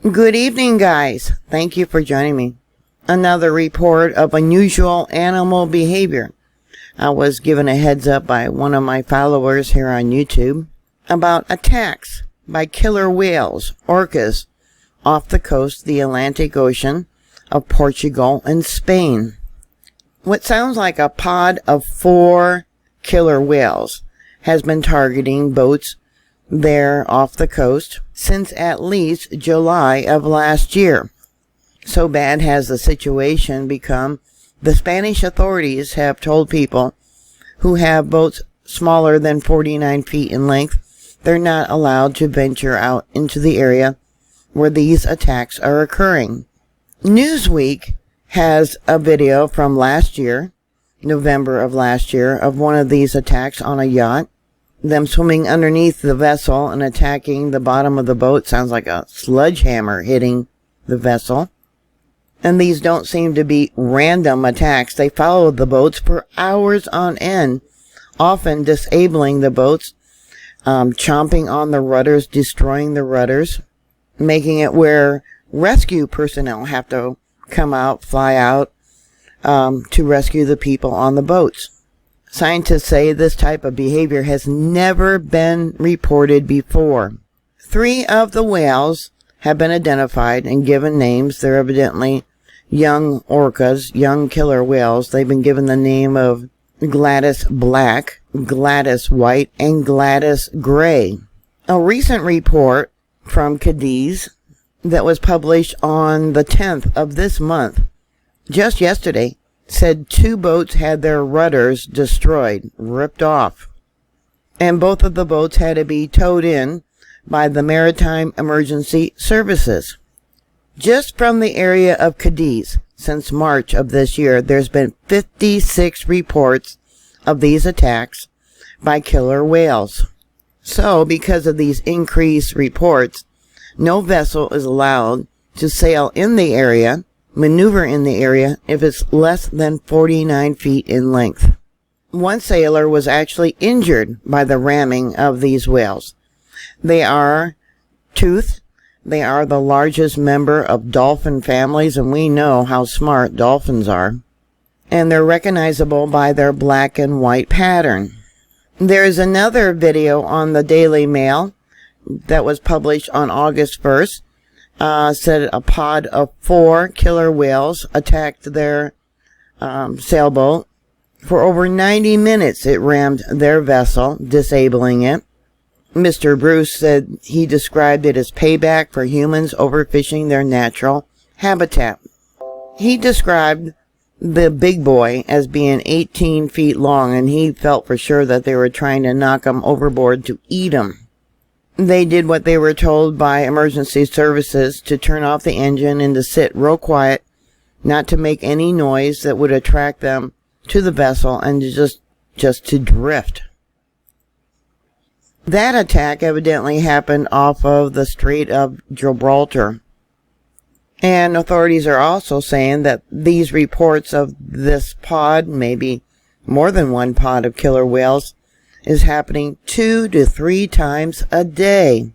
Good evening, guys. Thank you for joining me. Another report of unusual animal behavior. I was given a heads up by one of my followers here on YouTube about attacks by killer whales, orcas, off the coast of the Atlantic Ocean of Portugal and Spain. What sounds like a pod of 4 killer whales has been targeting boats there off the coast since at least July of last year. So bad has the situation become, the Spanish authorities have told people who have boats smaller than 49 feet in length they're not allowed to venture out into the area where these attacks are occurring. Newsweek has a video from last year, November of last year, of one of these attacks on a yacht. Them swimming underneath the vessel and attacking the bottom of the boat. Sounds like a sledgehammer hitting the vessel. And these don't seem to be random attacks. They follow the boats for hours on end, often disabling the boats, chomping on the rudders, destroying the rudders, making it where rescue personnel have to come out, fly out, to rescue the people on the boats. Scientists say this type of behavior has never been reported before. 3 of the whales have been identified and given names. They're evidently young orcas, young killer whales. They've been given the name of Gladys Black, Gladys White, and Gladys Gray. A recent report from Cadiz that was published on the 10th of this month, just yesterday, said 2 boats had their rudders destroyed, ripped off, and both of the boats had to be towed in by the Maritime Emergency Services. Just from the area of Cadiz, since March of this year, there's been 56 reports of these attacks by killer whales. So, because of these increased reports, no vessel is allowed to sail in the area, maneuver in the area, if it's less than 49 feet in length. One sailor was actually injured by the ramming of these whales. They are toothed. They are the largest member of dolphin families, and we know how smart dolphins are. And they're recognizable by their black and white pattern. There is another video on the Daily Mail that was published on August 1st. Said a pod of 4 killer whales attacked their sailboat. For over 90 minutes it rammed their vessel, disabling it. Mr. Bruce said he described it as payback for humans overfishing their natural habitat. He described the big boy as being 18 feet long, and he felt for sure that they were trying to knock him overboard to eat him. They did what they were told by emergency services, to turn off the engine and to sit real quiet, not to make any noise that would attract them to the vessel, and to just to drift. That attack evidently happened off of the Strait of Gibraltar. And authorities are also saying that these reports of this pod, maybe more than one pod of killer whales, is happening 2 to 3 times a day.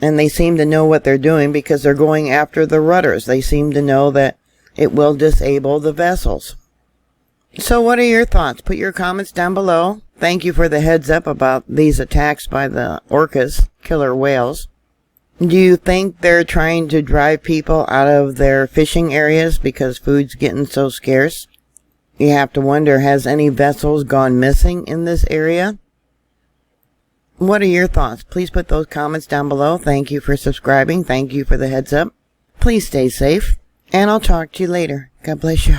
And they seem to know what they're doing because they're going after the rudders. They seem to know that it will disable the vessels. So what are your thoughts? Put your comments down below. Thank you for the heads up about these attacks by the orcas, killer whales. Do you think they're trying to drive people out of their fishing areas because food's getting so scarce? You have to wonder, has any vessels gone missing in this area? What are your thoughts? Please put those comments down below. Thank you for subscribing. Thank you for the heads up. Please stay safe, and I'll talk to you later. God bless you.